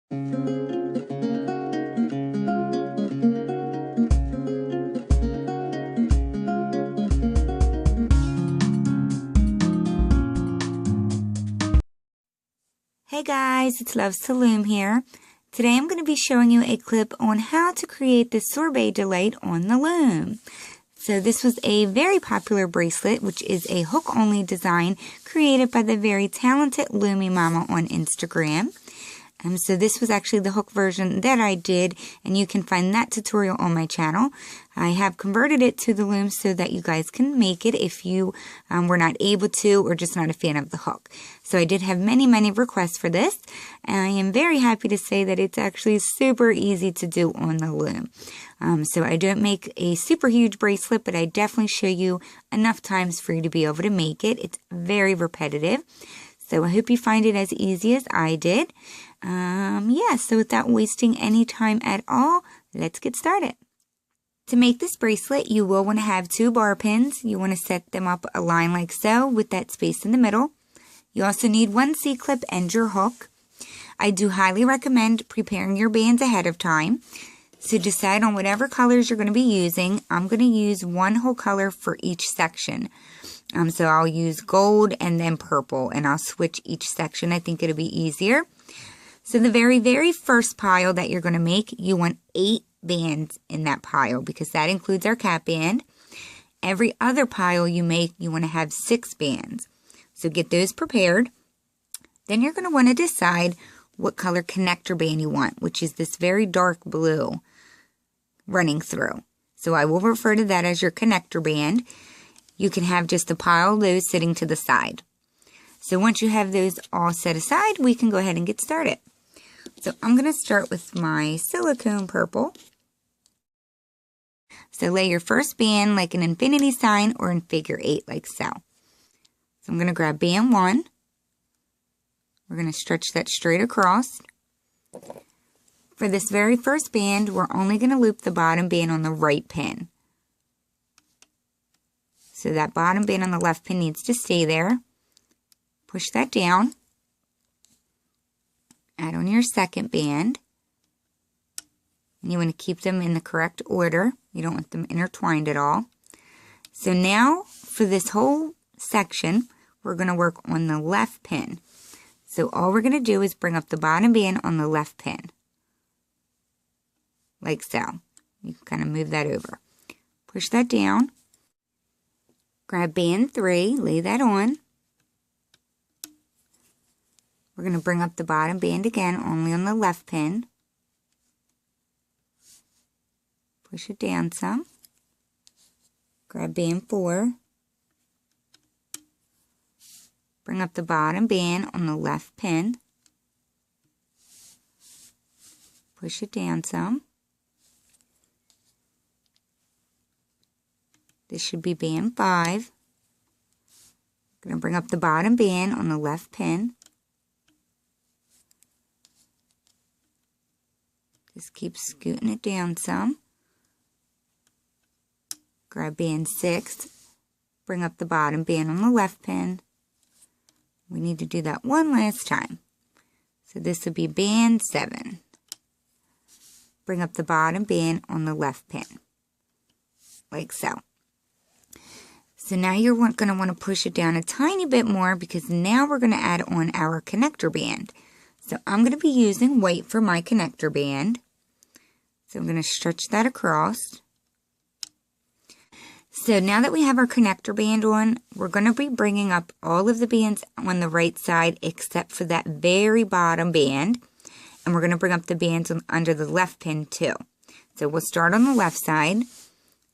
Hey guys, it's Loves to Loom here. Today I'm going to be showing you a clip on how to create the sorbet delight on the loom. So this was a very popular bracelet, which is a hook-only design created by the very talented Loomy Mama on Instagram. So this was actually the hook version that I did, and you can find that tutorial on my channel. I have converted it to the loom so that you guys can make it if you were not able to or just not a fan of the hook. So I did have many requests for this, and I am very happy to say that it's actually super easy to do on the loom. So I don't make a super huge bracelet, but I definitely show you enough times for you to be able to make it. It's very repetitive. So I hope you find it as easy as I did. So without wasting any time at all, let's get started. To make this bracelet, you will want to have 2 bar pins. You want to set them up a line like so with that space in the middle. You also need 1 C-clip and your hook. I do highly recommend preparing your bands ahead of time. So decide on whatever colors you're going to be using. I'm going to use 1 whole color for each section. So I'll use gold and then purple, and I'll switch each section. I think it'll be easier. So the very first pile that you're going to make, you want 8 bands in that pile because that includes our cap band. Every other pile you make, you want to have 6 bands. So get those prepared. Then you're going to want to decide what color connector band you want, which is this very dark blue running through. So I will refer to that as your connector band. You can have just a pile of those sitting to the side. So once you have those all set aside, we can go ahead and get started. So I'm going to start with my silicone purple. So lay your first band like an infinity sign or in figure 8 like so. So I'm going to grab band 1. We're going to stretch that straight across. For this very first band, we're only going to loop the bottom band on the right pin. So that bottom band on the left pin needs to stay there. Push that down. Add on your second band. And you want to keep them in the correct order. You don't want them intertwined at all. So now, for this whole section, we're going to work on the left pin. So all we're going to do is bring up the bottom band on the left pin. Like so. You can kind of move that over. Push that down. Grab band 3, lay that on. We're going to bring up the bottom band again, only on the left pin. Push it down some. Grab band 4. Bring up the bottom band on the left pin. Push it down some. This should be band 5. I'm going to bring up the bottom band on the left pin. Just keep scooting it down some. Grab band 6. Bring up the bottom band on the left pin. We need to do that one last time. So this would be band 7. Bring up the bottom band on the left pin. Like so. So now you're going to want to push it down a tiny bit more because now we're going to add on our connector band. So I'm going to be using white for my connector band. So I'm going to stretch that across. So now that we have our connector band on, we're going to be bringing up all of the bands on the right side except for that very bottom band. And we're going to bring up the bands under the left pin too. So we'll start on the left side.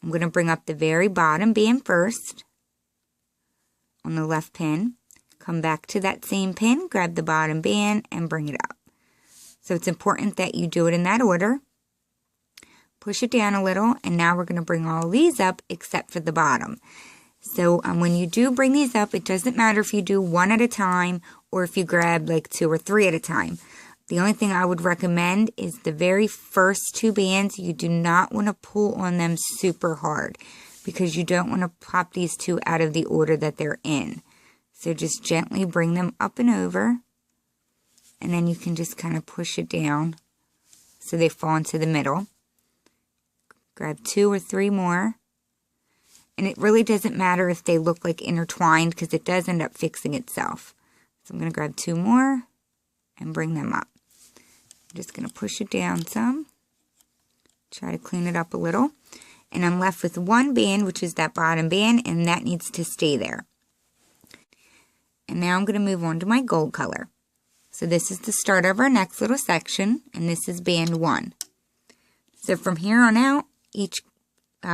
I'm going to bring up the very bottom band first on the left pin. Come back to that same pin, grab the bottom band, and bring it up. So it's important that you do it in that order. Push it down a little, and now we're going to bring all these up except for the bottom. So when you do bring these up, it doesn't matter if you do one at a time or if you grab like 2 or 3 at a time. The only thing I would recommend is the very first 2 bands, you do not want to pull on them super hard because you don't want to pop these 2 out of the order that they're in. So just gently bring them up and over and then you can just kind of push it down so they fall into the middle. Grab 2 or 3 more. And it really doesn't matter if they look like intertwined because it does end up fixing itself. So I'm going to grab 2 more and bring them up. I'm just going to push it down some. Try to clean it up a little. And I'm left with 1 band, which is that bottom band, and that needs to stay there. And now I'm going to move on to my gold color. So this is the start of our next little section, and this is band 1. So from here on out, each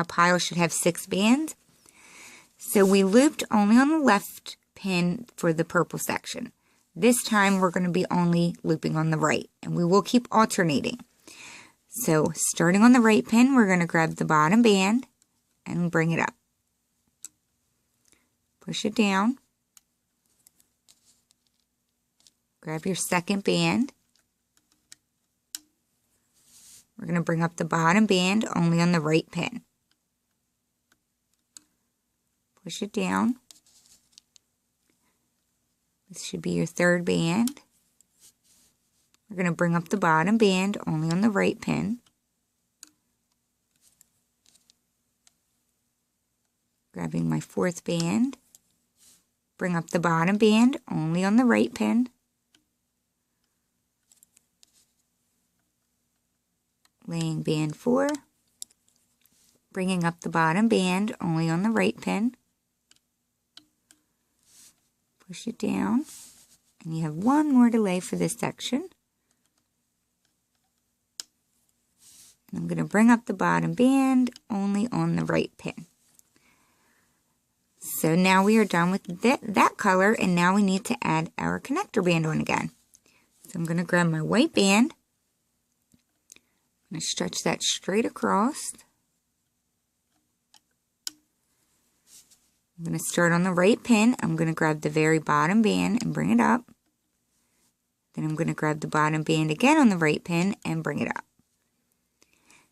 pile should have 6 bands. So we looped only on the left pin for the purple section. This time we're going to be only looping on the right, and we will keep alternating. So starting on the right pin, we're going to grab the bottom band and bring it up. Push it down. Grab your second band. We're going to bring up the bottom band only on the right pin. Push it down. This should be your third band. We're going to bring up the bottom band only on the right pin. Grabbing my fourth band. Bring up the bottom band only on the right pin. Laying band 4. Bringing up the bottom band only on the right pin. Push it down. And you have 1 more to lay for this section. And I'm going to bring up the bottom band only on the right pin. So now we are done with that color, and now we need to add our connector band on again. So I'm going to grab my white band. I'm going to stretch that straight across. I'm going to start on the right pin. I'm going to grab the very bottom band and bring it up. Then I'm going to grab the bottom band again on the right pin and bring it up.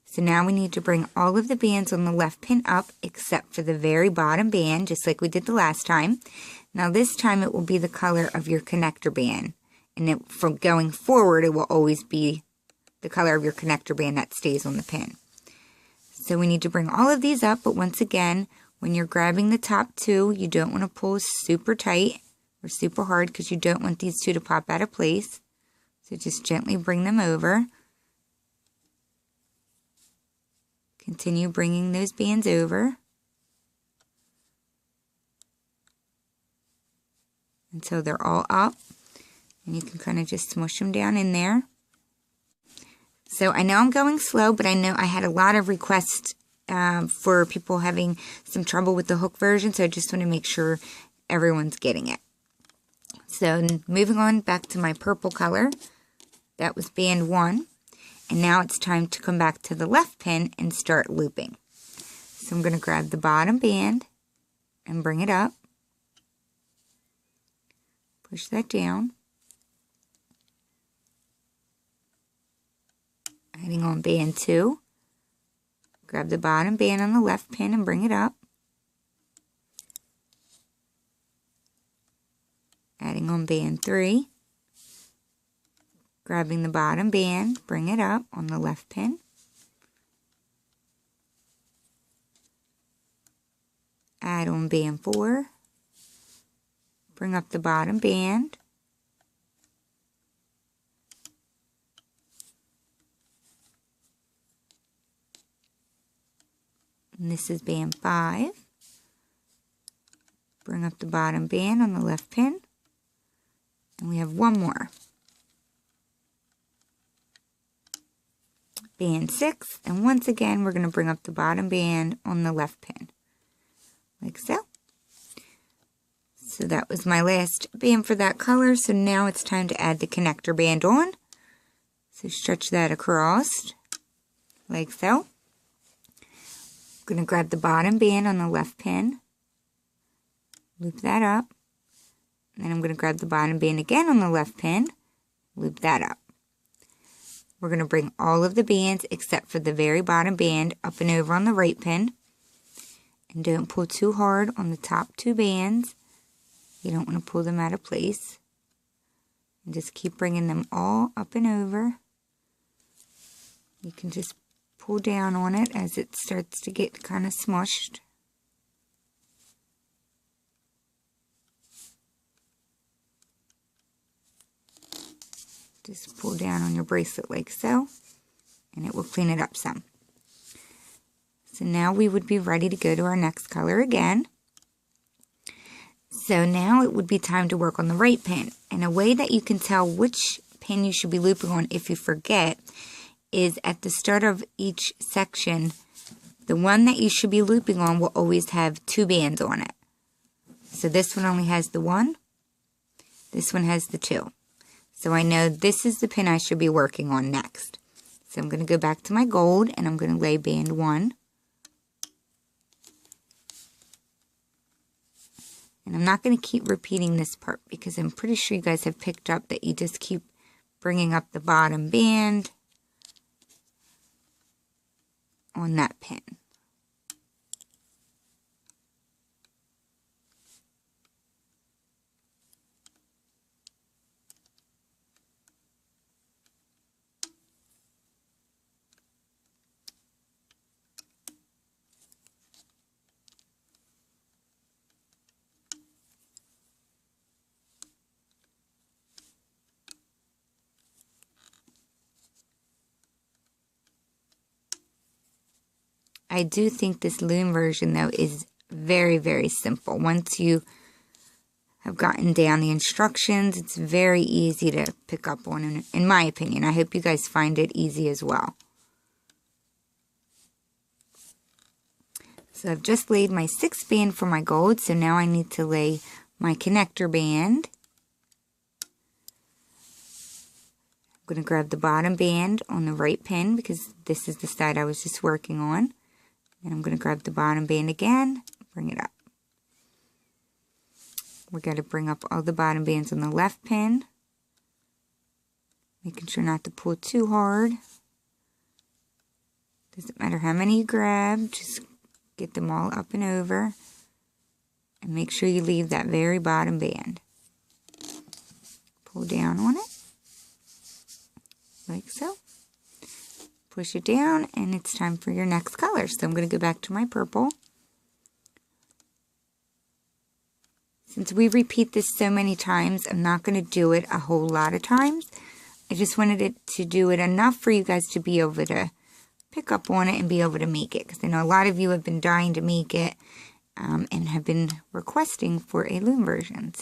So now we need to bring all of the bands on the left pin up except for the very bottom band, just like we did the last time. Now this time it will be the color of your connector band. And from going forward, it will always be the color of your connector band that stays on the pin. So we need to bring all of these up, but once again, when you're grabbing the top 2, you don't want to pull super tight or super hard because you don't want these 2 to pop out of place. So just gently bring them over. Continue bringing those bands over until they're all up, and you can kind of just smush them down in there. So I know I'm going slow, but I know I had a lot of requests for people having some trouble with the hook version, so I just want to make sure everyone's getting it. So moving on back to my purple color, that was band 1. And now it's time to come back to the left pin and start looping. So I'm going to grab the bottom band and bring it up. Push that down. Adding on band 2. Grab the bottom band on the left pin and bring it up. Adding on band 3. Grabbing the bottom band, bring it up on the left pin. Add on band 4. Bring up the bottom band. And this is band 5. Bring up the bottom band on the left pin. And we have 1 more. Band 6, and once again we're going to bring up the bottom band on the left pin, like so. So that was my last band for that color, so now it's time to add the connector band on. So stretch that across, like so. I'm going to grab the bottom band on the left pin, loop that up, and then I'm going to grab the bottom band again on the left pin, loop that up. We're going to bring all of the bands except for the very bottom band up and over on the right pin. And don't pull too hard on the top 2 bands. You don't want to pull them out of place. And just keep bringing them all up and over. You can just pull down on it as it starts to get kind of smushed. Just pull down on your bracelet like so, and it will clean it up some. So now we would be ready to go to our next color again. So now it would be time to work on the right pin. And a way that you can tell which pin you should be looping on if you forget is at the start of each section, the one that you should be looping on will always have 2 bands on it. So this one only has the 1, this one has the 2. So I know this is the pin I should be working on next. So I'm going to go back to my gold and I'm going to lay band 1. And I'm not going to keep repeating this part because I'm pretty sure you guys have picked up that you just keep bringing up the bottom band on that pin. I do think this Loom version, though, is very, very simple. Once you have gotten down the instructions, it's very easy to pick up on, in my opinion. I hope you guys find it easy as well. So I've just laid my 6th band for my gold, so now I need to lay my connector band. I'm going to grab the bottom band on the right pin because this is the side I was just working on. And I'm going to grab the bottom band again, bring it up. We got to bring up all the bottom bands on the left pin. Making sure not to pull too hard. Doesn't matter how many you grab, just get them all up and over. And make sure you leave that very bottom band. Pull down on it, like so. Push it down, and it's time for your next color. So I'm going to go back to my purple. Since we repeat this so many times, I'm not going to do it a whole lot of times. I just wanted it to do it enough for you guys to be able to pick up on it and be able to make it. Because I know a lot of you have been dying to make it and have been requesting for a Loom version.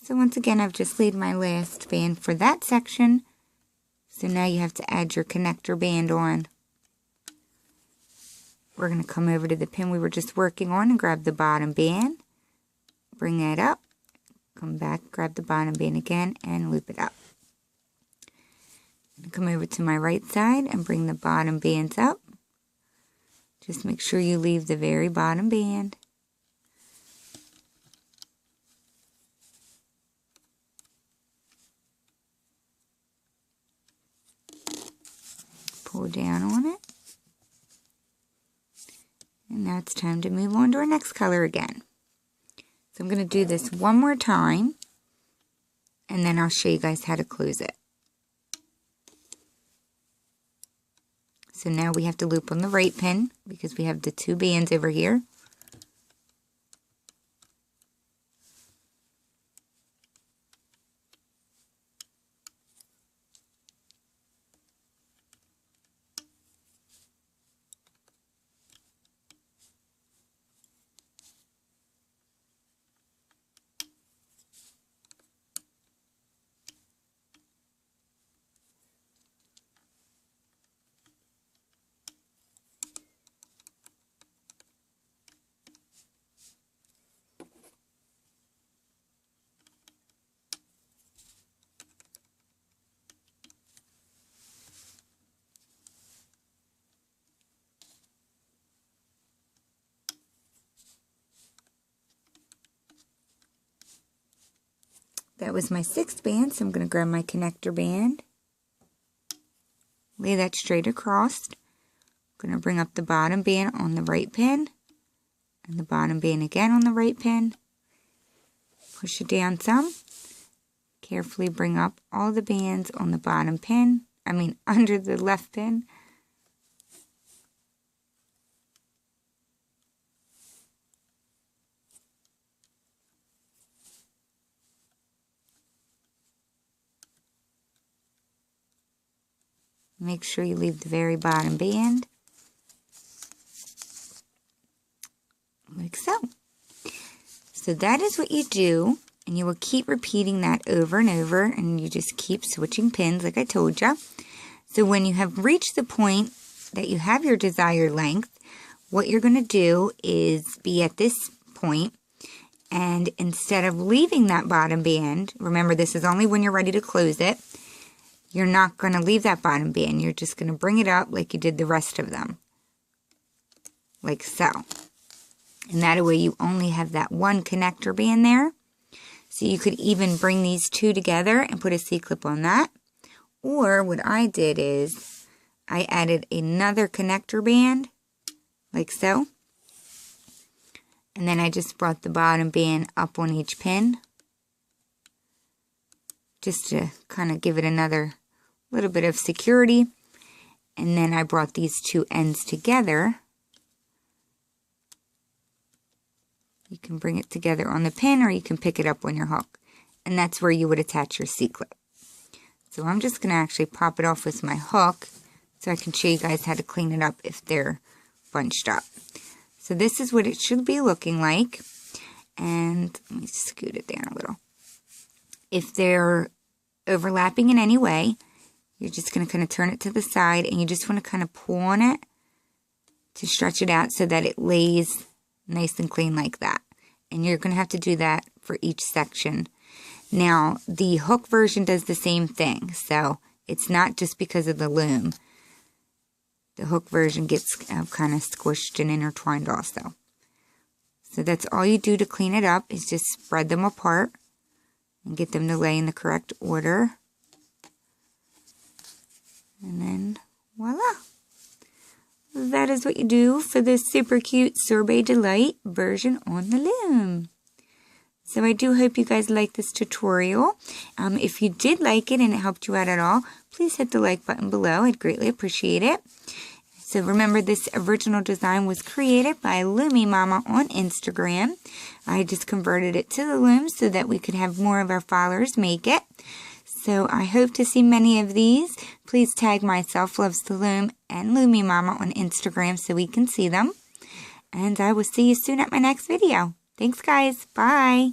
So once again, I've just laid my last band for that section. So now you have to add your connector band on. We're going to come over to the pin we were just working on and grab the bottom band. Bring that up. Come back, grab the bottom band again, and loop it up. Come over to my right side and bring the bottom bands up. Just make sure you leave the very bottom band. Pull down on it. And now it's time to move on to our next color again. So I'm going to do this one more time, and then I'll show you guys how to close it. So now we have to loop on the right pin because we have the 2 bands over here. That was my 6th band, so I'm going to grab my connector band, lay that straight across. I'm going to bring up the bottom band on the right pin, and the bottom band again on the right pin. Push it down some. Carefully bring up all the bands on the bottom pin, under the left pin. Make sure you leave the very bottom band, like so. So that is what you do, and you will keep repeating that over and over, and you just keep switching pins like I told you. So when you have reached the point that you have your desired length, what you're going to do is be at this point, and instead of leaving that bottom band, remember this is only when you're ready to close it, you're not going to leave that bottom band. You're just going to bring it up like you did the rest of them. Like so. And that way you only have that one connector band there. So you could even bring these two together and put a C-clip on that. Or what I did is I added another connector band, like so. And then I just brought the bottom band up on each pin, just to kind of give it another little bit of security. And then I brought these two ends together. You can bring it together on the pin, or you can pick it up on your hook. And that's where you would attach your C-clip. So I'm just going to actually pop it off with my hook so I can show you guys how to clean it up if they're bunched up. So this is what it should be looking like. And let me scoot it down a little. If they're overlapping in any way, you're just going to kind of turn it to the side, and you just want to kind of pull on it to stretch it out so that it lays nice and clean like that. And you're going to have to do that for each section. Now, the hook version does the same thing, so it's not just because of the loom. The hook version gets kind of squished and intertwined also. So that's all you do to clean it up, is just spread them apart and get them to lay in the correct order. And then, voila! That is what you do for this super cute Sorbet Delight version on the loom. So I do hope you guys like this tutorial. If you did like it and it helped you out at all, please hit the like button below. I'd greatly appreciate it. So remember, this original design was created by Loomy Mama on Instagram. I just converted it to the loom so that we could have more of our followers make it. So I hope to see many of these. Please tag myself, Loves the Loom, and Loomy Mama on Instagram so we can see them. And I will see you soon at my next video. Thanks, guys. Bye.